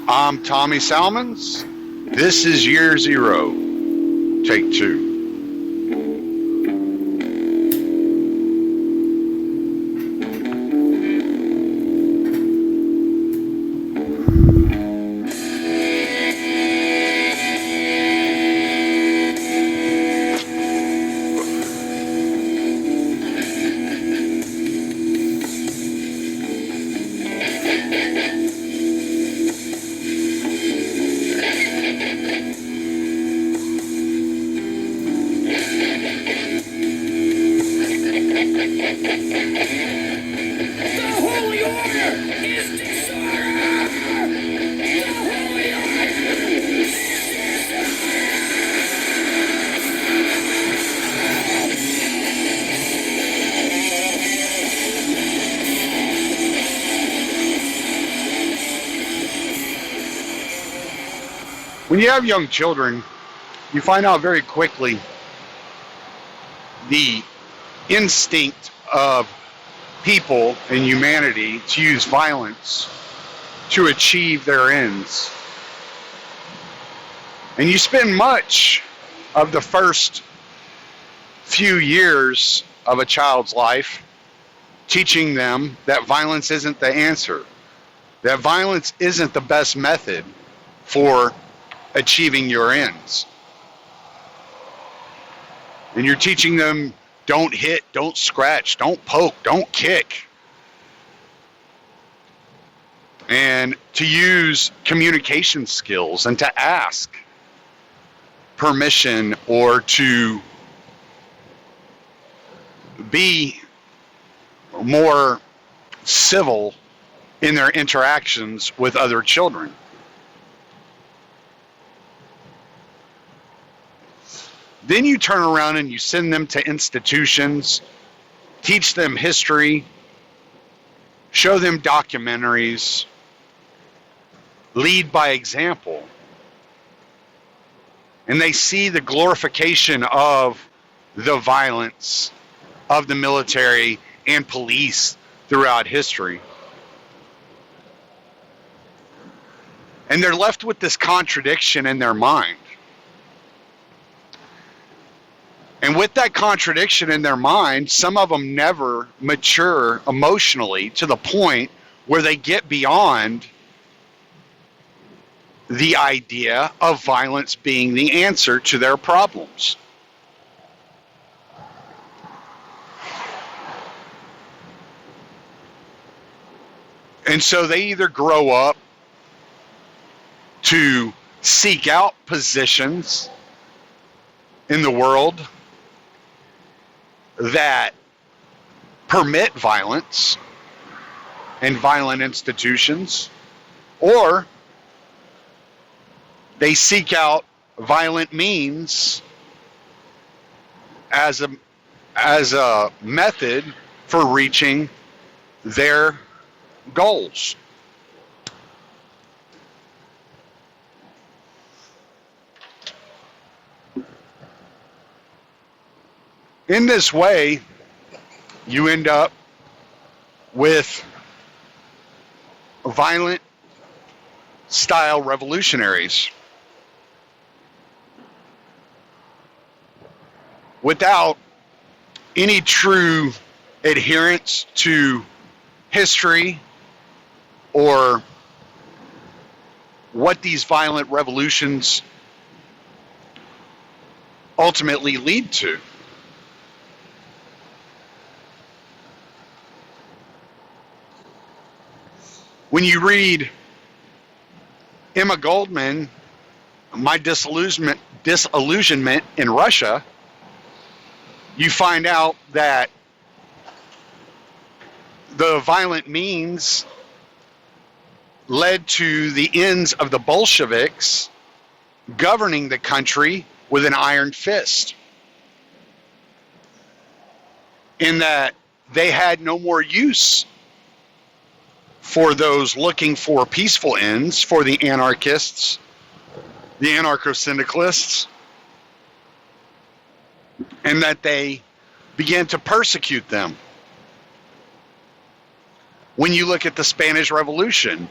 I'm Tommy Salmons. This is Year Zero, Take Two. When you have young children, you find out very quickly the instinct of people and humanity to use violence to achieve their ends. And you spend much of the first few years of a child's life teaching them that violence isn't the answer, that violence isn't the best method for achieving your ends. And you're teaching them, don't hit, don't scratch, don't poke, don't kick. And to use communication skills and to ask permission or to be more civil in their interactions with other children. Then you turn around and you send them to institutions, teach them history, show them documentaries, lead by example. And they see the glorification of the violence of the military and police throughout history. And they're left with this contradiction in their mind. And with that contradiction in their mind, some of them never mature emotionally to the point where they get beyond the idea of violence being the answer to their problems. And so they either grow up to seek out positions in the world that permit violence and violent institutions, or they seek out violent means as a method for reaching their goals. In this way, you end up with violent style revolutionaries without any true adherence to history or what these violent revolutions ultimately lead to. When you read Emma Goldman, My Disillusionment in Russia, you find out that the violent means led to the ends of the Bolsheviks governing the country with an iron fist, in that they had no more use for those looking for peaceful ends, for the anarchists, the anarcho-syndicalists, and that they began to persecute them. When you look at the Spanish Revolution,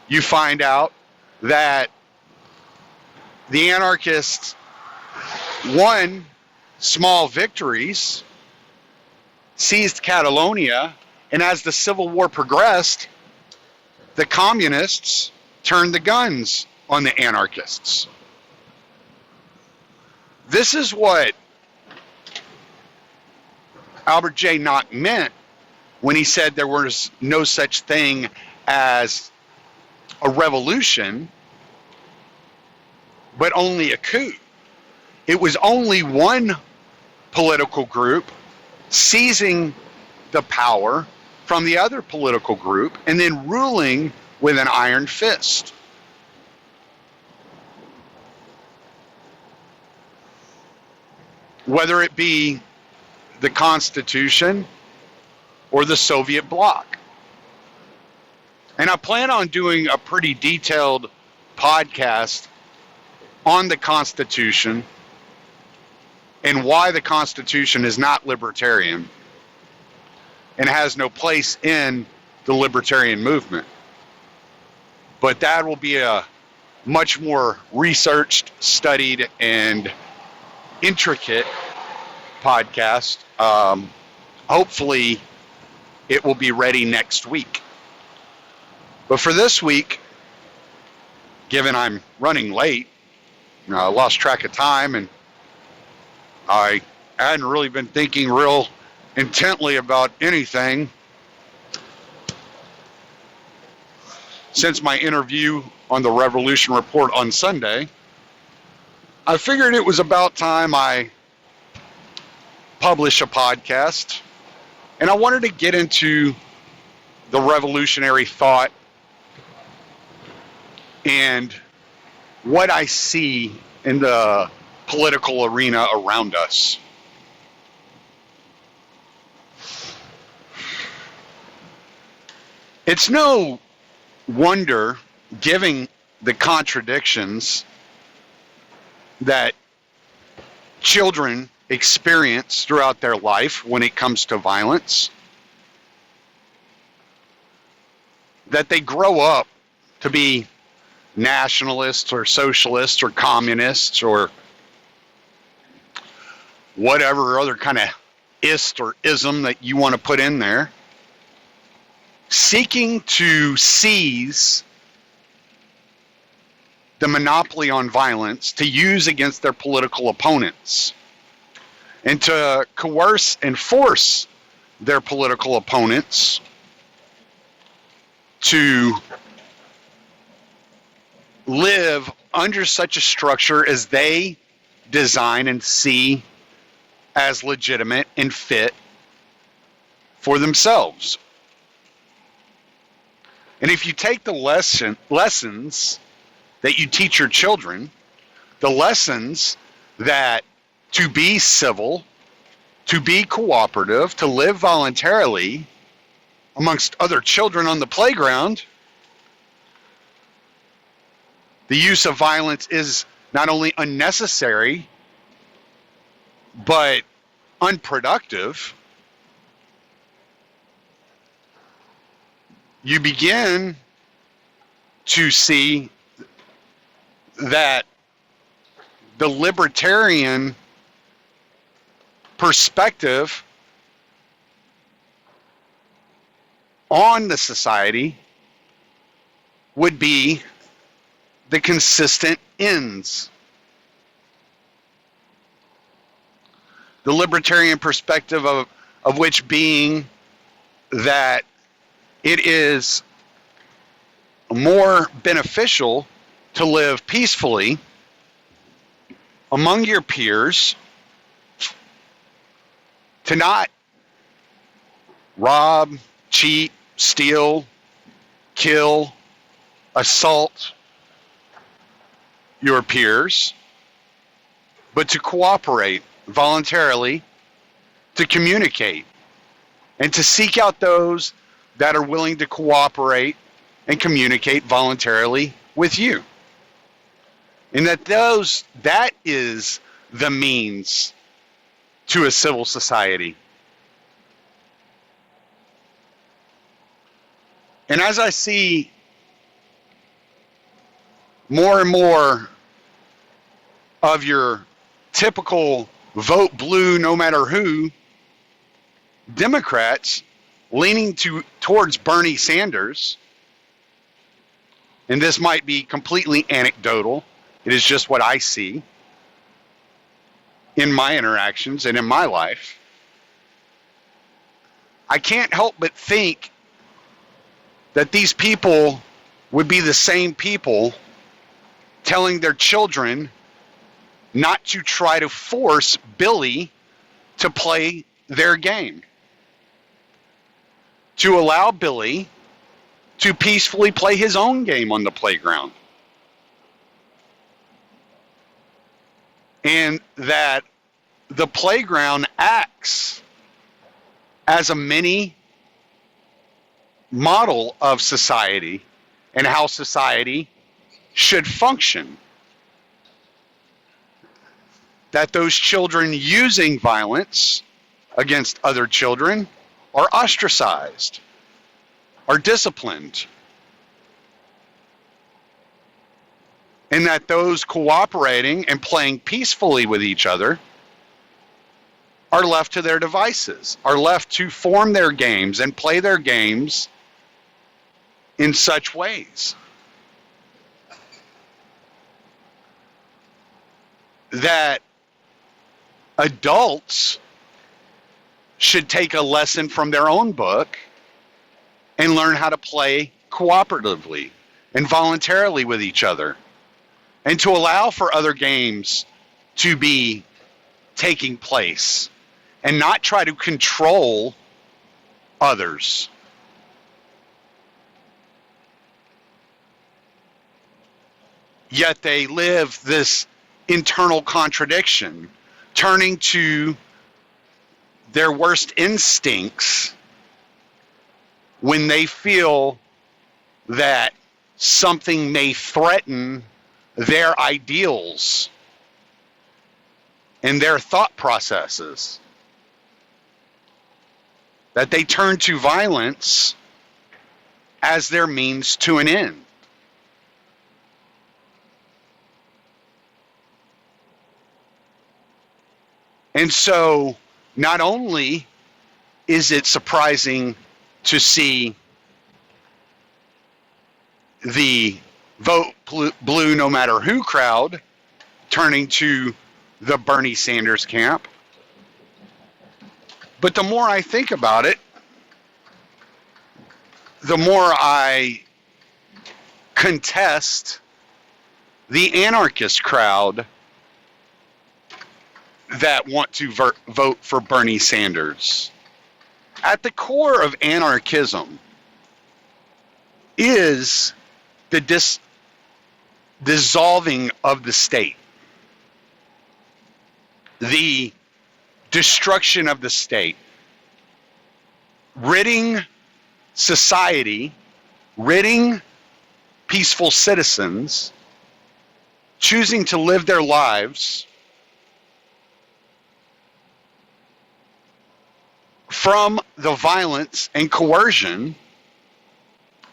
you find out that the anarchists won small victories, seized Catalonia, and as the Civil War progressed, the communists turned the guns on the anarchists. This is what Albert J. Nock meant when he said there was no such thing as a revolution, but only a coup. It was only one political group seizing the power from the other political group and then ruling with an iron fist. Whether it be the Constitution or the Soviet bloc. And I plan on doing a pretty detailed podcast on the Constitution and why the Constitution is not libertarian and has no place in the libertarian movement. But that will be a much more researched, studied, and intricate podcast. Hopefully it will be ready next week. But for this week, given I'm running late, I lost track of time, and I hadn't really been thinking real intently about anything since my interview on the Revolution Report on Sunday. I figured it was about time I publish a podcast, and I wanted to get into the revolutionary thought and what I see in the political arena around us. It's no wonder, given the contradictions that children experience throughout their life when it comes to violence, that they grow up to be nationalists or socialists or communists or whatever other kind of ist or ism that you want to put in there, seeking to seize the monopoly on violence to use against their political opponents and to coerce and force their political opponents to live under such a structure as they design and see as legitimate and fit for themselves. And if you take the lessons that you teach your children, the lessons that to be civil, to be cooperative, to live voluntarily amongst other children on the playground, the use of violence is not only unnecessary, but unproductive. You begin to see that the libertarian perspective on the society would be the consistent ends. The libertarian perspective of which being that it is more beneficial to live peacefully among your peers, to not rob, cheat, steal, kill, assault your peers, but to cooperate voluntarily, to communicate, and to seek out those that are willing to cooperate and communicate voluntarily with you. And that is the means to a civil society. And as I see more and more of your typical vote blue no matter who Democrats leaning towards Bernie Sanders. And this might be completely anecdotal. It is just what I see in my interactions and in my life. I can't help but think that these people would be the same people telling their children not to try to force Billy to play their game, to allow Billy to peacefully play his own game on the playground. And that the playground acts as a mini model of society and how society should function. That those children using violence against other children are ostracized, are disciplined, and that those cooperating and playing peacefully with each other are left to their devices, are left to form their games and play their games in such ways that adults should take a lesson from their own book and learn how to play cooperatively and voluntarily with each other, and to allow for other games to be taking place and not try to control others. Yet they live this internal contradiction, turning to their worst instincts when they feel that something may threaten their ideals and their thought processes. That they turn to violence as their means to an end. And so, not only is it surprising to see the vote blue no matter who crowd turning to the Bernie Sanders camp, but the more I think about it, the more I contest the anarchist crowd that want to vote for Bernie Sanders. At the core of anarchism is the dissolving of the state, the destruction of the state, ridding society, ridding peaceful citizens, choosing to live their lives from the violence and coercion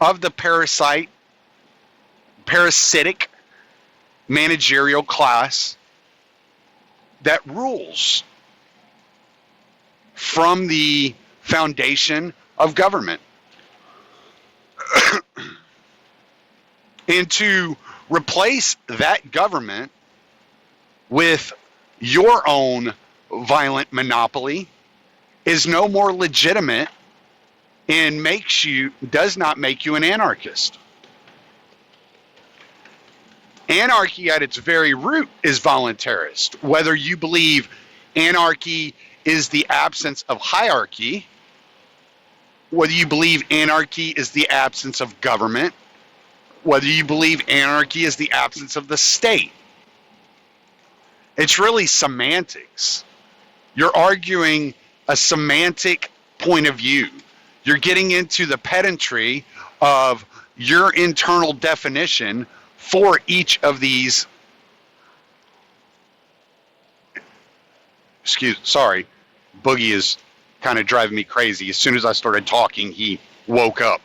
of the parasitic managerial class that rules from the foundation of government. And to replace that government with your own violent monopoly is no more legitimate and does not make you an anarchist. Anarchy at its very root is voluntarist. Whether you believe anarchy is the absence of hierarchy, whether you believe anarchy is the absence of government, whether you believe anarchy is the absence of the state, it's really semantics. You're arguing a semantic point of view. You're getting into the pedantry of your internal definition for each of these. Boogie is kind of driving me crazy. As soon as I started talking, he woke up.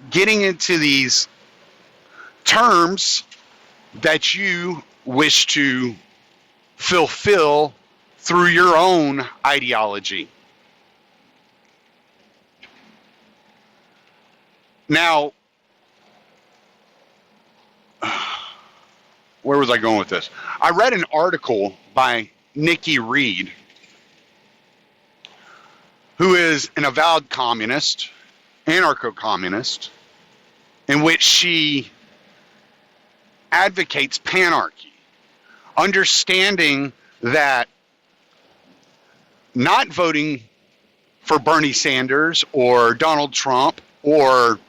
Getting into these terms that you wish to fulfill through your own ideology. Now, where was I going with this? I read an article by Nikki Reed, who is an avowed communist, anarcho-communist, in which she advocates panarchy, understanding that not voting for Bernie Sanders or Donald Trump or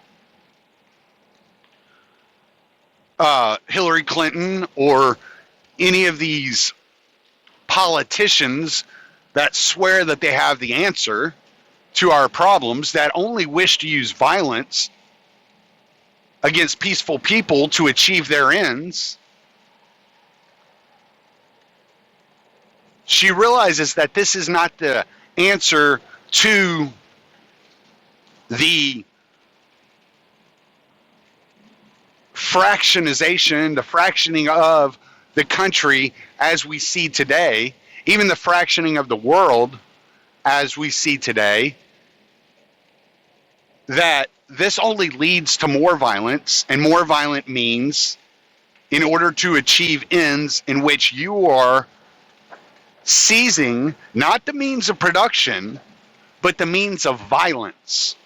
Hillary Clinton or any of these politicians that swear that they have the answer to our problems, that only wish to use violence against peaceful people to achieve their ends. She realizes that this is not the answer to the fractionization, the fractioning of the country as we see today, even the fractioning of the world as we see today, that this only leads to more violence, and more violent means in order to achieve ends in which you are seizing not the means of production, but the means of violence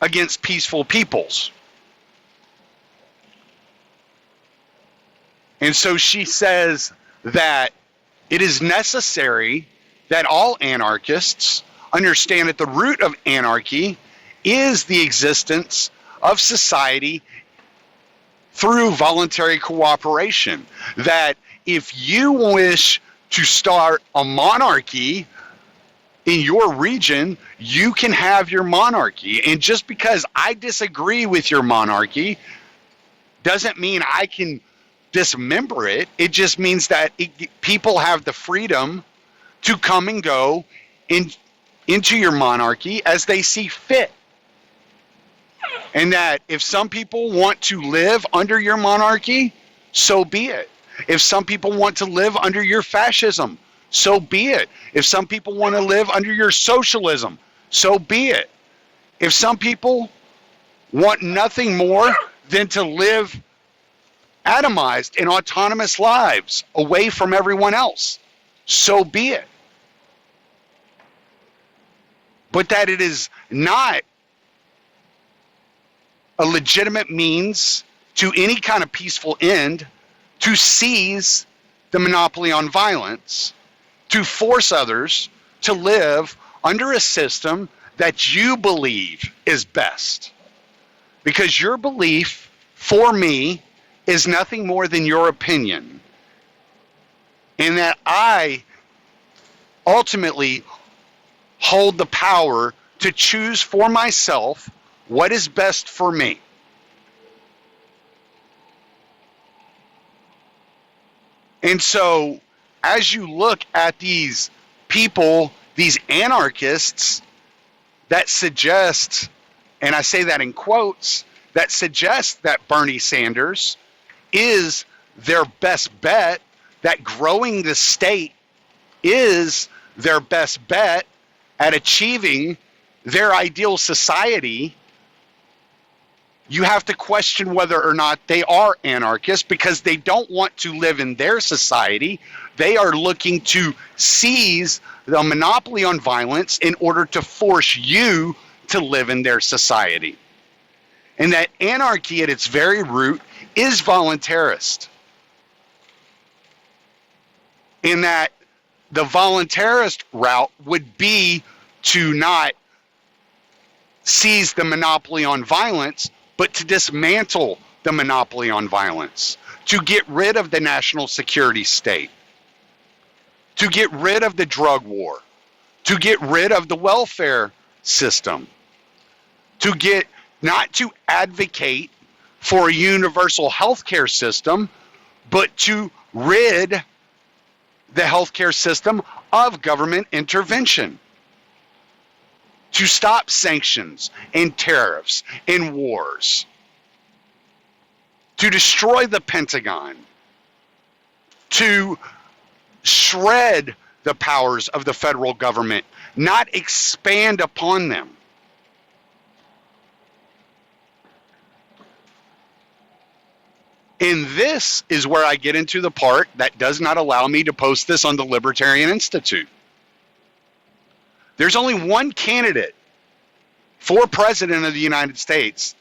against peaceful peoples. And so she says that it is necessary that all anarchists understand that the root of anarchy is the existence of society through voluntary cooperation. That if you wish to start a monarchy in your region, you can have your monarchy. And just because I disagree with your monarchy doesn't mean I can dismember it. It just means that people have the freedom to come and go into your monarchy as they see fit. And that if some people want to live under your monarchy, so be it. If some people want to live under your fascism, so be it. If some people want to live under your socialism, so be it. If some people want nothing more than to live atomized and autonomous lives away from everyone else, so be it. But that it is not a legitimate means to any kind of peaceful end to seize the monopoly on violence, to force others to live under a system that you believe is best. Because your belief, for me, is nothing more than your opinion. And that I ultimately hold the power to choose for myself what is best for me. And so, as you look at these people, these anarchists that suggest, and I say that in quotes, that suggest that Bernie Sanders is their best bet, that growing the state is their best bet at achieving their ideal society, you have to question whether or not they are anarchists, because they don't want to live in their society. They are looking to seize the monopoly on violence in order to force you to live in their society. And that anarchy at its very root is voluntarist. In that the voluntarist route would be to not seize the monopoly on violence, but to dismantle the monopoly on violence, to get rid of the national security state, to get rid of the drug war, to get rid of the welfare system, not to advocate for a universal healthcare system, but to rid the healthcare system of government intervention, to stop sanctions and tariffs and wars, to destroy the Pentagon, to shred the powers of the federal government, not expand upon them. And this is where I get into the part that does not allow me to post this on the Libertarian Institute. There's only one candidate for president of the United States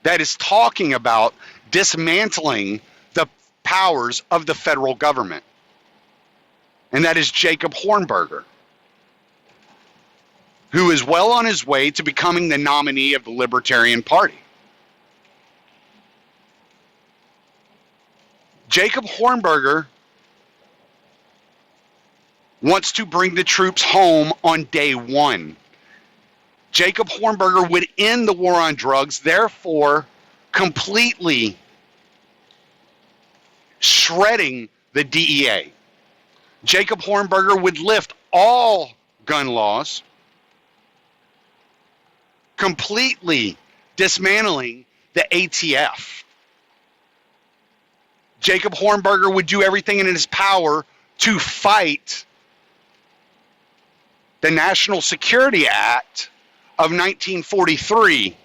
that is talking about dismantling the powers of the federal government. And that is Jacob Hornberger, who is well on his way to becoming the nominee of the Libertarian Party. Jacob Hornberger wants to bring the troops home on day one. Jacob Hornberger would end the war on drugs, therefore completely shredding the DEA. Jacob Hornberger would lift all gun laws, completely dismantling the ATF. Jacob Hornberger would do everything in his power to fight the National Security Act of 1943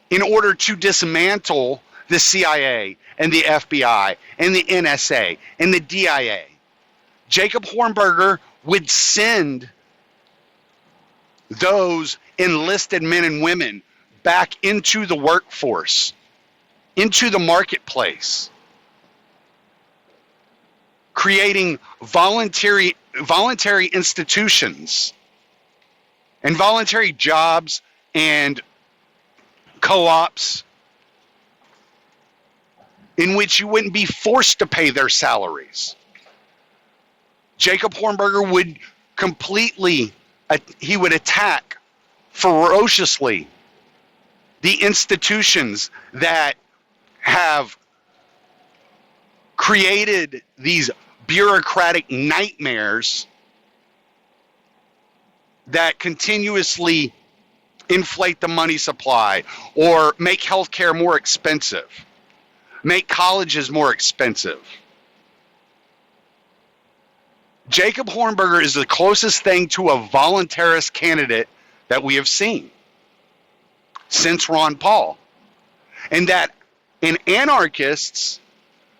in order to dismantle the CIA and the FBI and the NSA and the DIA. Jacob Hornberger would send those enlisted men and women back into the workforce, into the marketplace, creating voluntary institutions and voluntary jobs and co-ops in which you wouldn't be forced to pay their salaries. Jacob Hornberger would he would attack ferociously the institutions that have created these bureaucratic nightmares that continuously inflate the money supply or make healthcare more expensive, make colleges more expensive. Jacob Hornberger is the closest thing to a voluntarist candidate that we have seen since Ron Paul. And that anarchists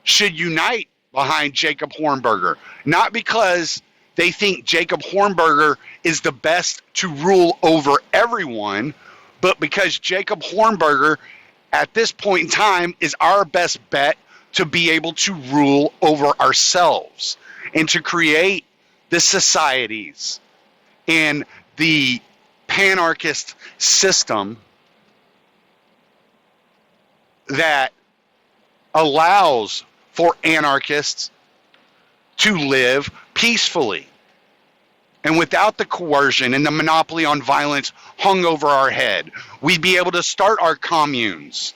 should unite behind Jacob Hornberger, not because they think Jacob Hornberger is the best to rule over everyone, but because Jacob Hornberger, at this point in time, is our best bet to be able to rule over ourselves and to create the societies and the panarchist system that allows for anarchists to live peacefully and without the coercion and the monopoly on violence hung over our head. We'd be able to start our communes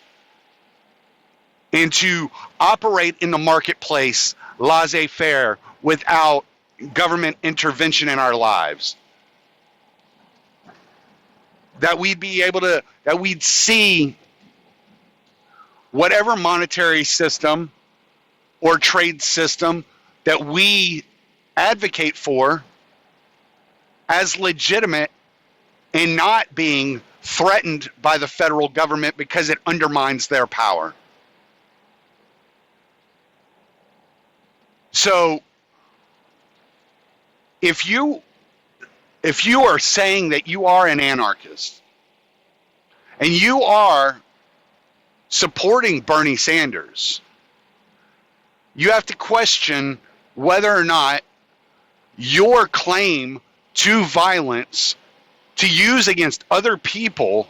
and to operate in the marketplace laissez-faire without government intervention in our lives. That we'd see whatever monetary system or trade system that we advocate for as legitimate and not being threatened by the federal government because it undermines their power. So if you are saying that you are an anarchist and you are supporting Bernie Sanders, you have to question whether or not your claim to violence to use against other people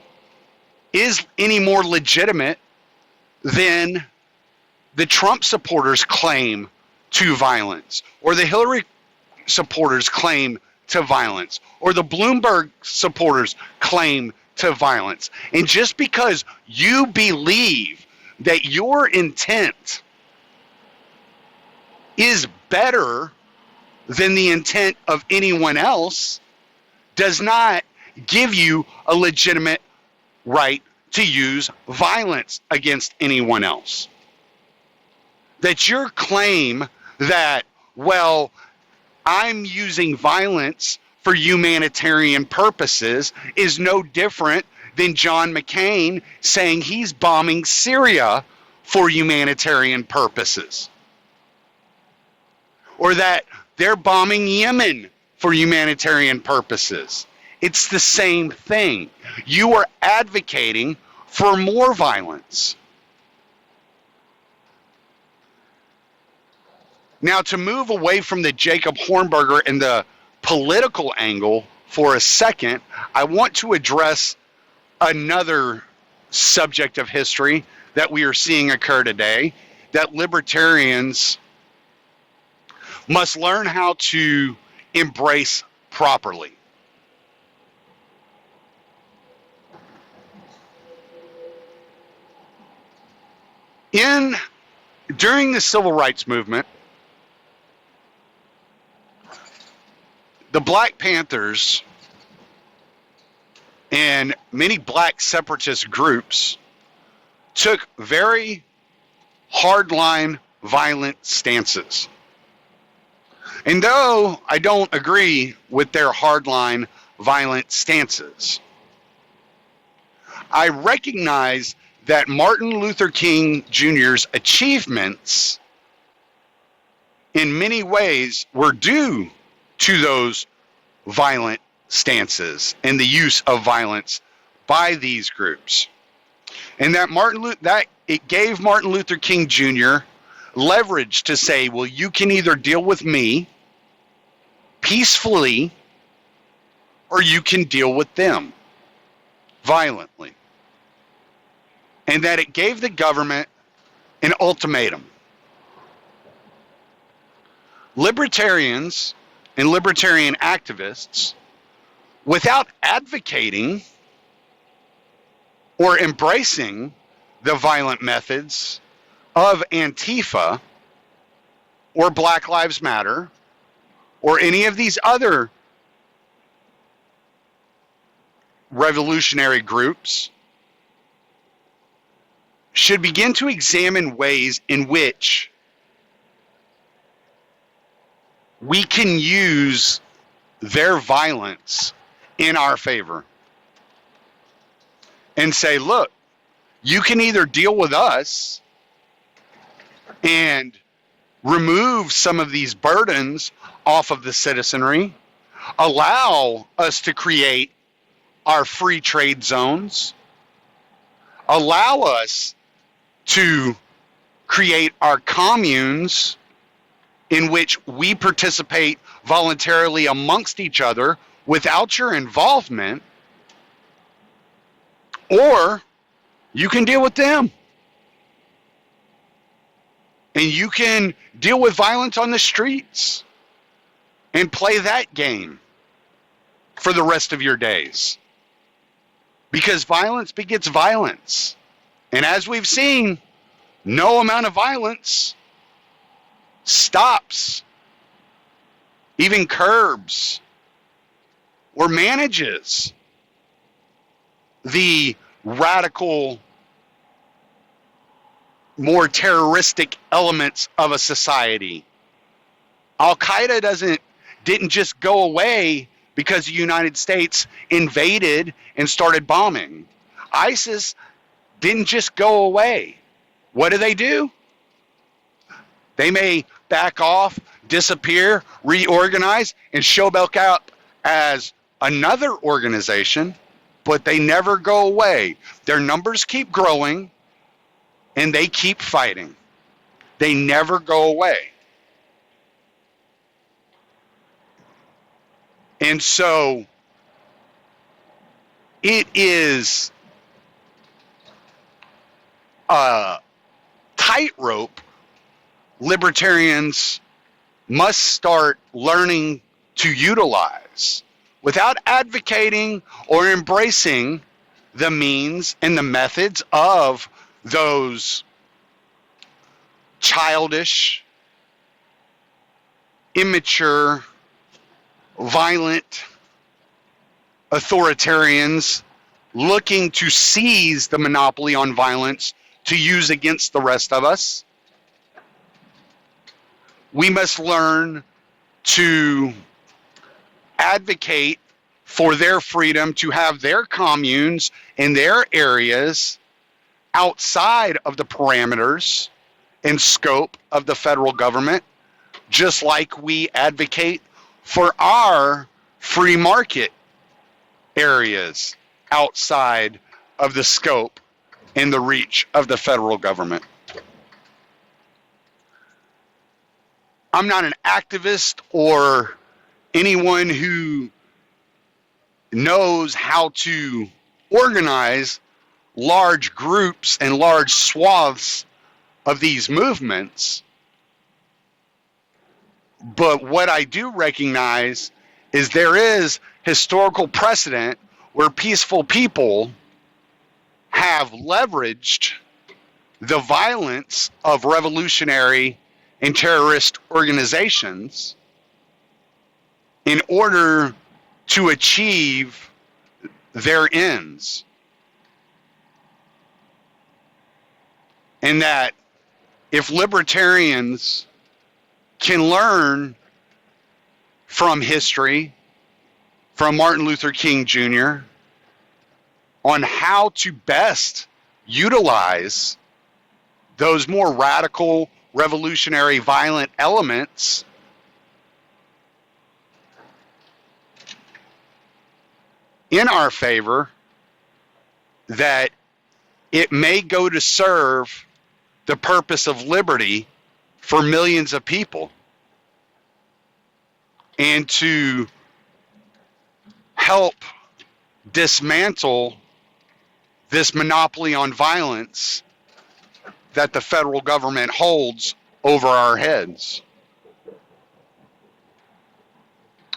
is any more legitimate than the Trump supporters' claim to violence, or the Hillary supporters' claim to violence, or the Bloomberg supporters' claim to violence. And just because you believe that your intent is better than the intent of anyone else does not give you a legitimate right to use violence against anyone else. That your claim that, well, I'm using violence for humanitarian purposes is no different than John McCain saying he's bombing Syria for humanitarian purposes. Or that they're bombing Yemen for humanitarian purposes. It's the same thing. You are advocating for more violence. Now, to move away from the Jacob Hornberger and the political angle for a second, I want to address another subject of history that we are seeing occur today, that libertarians must learn how to embrace properly. During the civil rights movement, the Black Panthers and many black separatist groups took very hardline, violent stances. And though I don't agree with their hardline, violent stances, I recognize that Martin Luther King Jr.'s achievements in many ways were due to those violent stances and the use of violence by these groups. And that it gave Martin Luther King Jr. leverage to say, well, you can either deal with me peacefully or you can deal with them violently. And that it gave the government an ultimatum. Libertarians and libertarian activists, without advocating or embracing the violent methods of Antifa or Black Lives Matter or any of these other revolutionary groups, should begin to examine ways in which we can use their violence in our favor. And say, look, you can either deal with us and remove some of these burdens off of the citizenry, allow us to create our free trade zones, allow us to create our communes in which we participate voluntarily amongst each other without your involvement, or you can deal with them. And you can deal with violence on the streets and play that game for the rest of your days. Because violence begets violence. And as we've seen, no amount of violence stops, even curbs, or manages the radical, more terroristic elements of a society. Al-Qaeda didn't just go away because the United States invaded and started bombing. ISIS didn't just go away. What do? They may back off, disappear, reorganize, and show back up as another organization, but they never go away. Their numbers keep growing, and they keep fighting. They never go away. And so it is a tightrope libertarians must start learning to utilize without advocating or embracing the means and the methods of those childish, immature, violent authoritarians looking to seize the monopoly on violence to use against the rest of us. We must learn to advocate for their freedom to have their communes in their areas outside of the parameters and scope of the federal government, just like we advocate for our free market areas outside of the scope and the reach of the federal government. I'm not an activist or anyone who knows how to organize large groups and large swaths of these movements. But what I do recognize is there is historical precedent where peaceful people have leveraged the violence of revolutionary and terrorist organizations in order to achieve their ends. And that if libertarians can learn from history, from Martin Luther King Jr., on how to best utilize those more radical, revolutionary, violent elements in our favor, that it may go to serve the purpose of liberty for millions of people and to help dismantle this monopoly on violence that the federal government holds over our heads.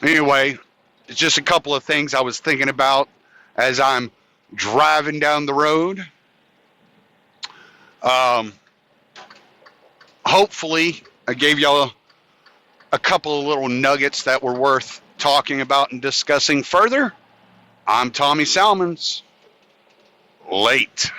Anyway, it's just a couple of things I was thinking about as I'm driving down the road. Hopefully, I gave y'all a couple of little nuggets that were worth talking about and discussing further. I'm Tommy Salmons. Late.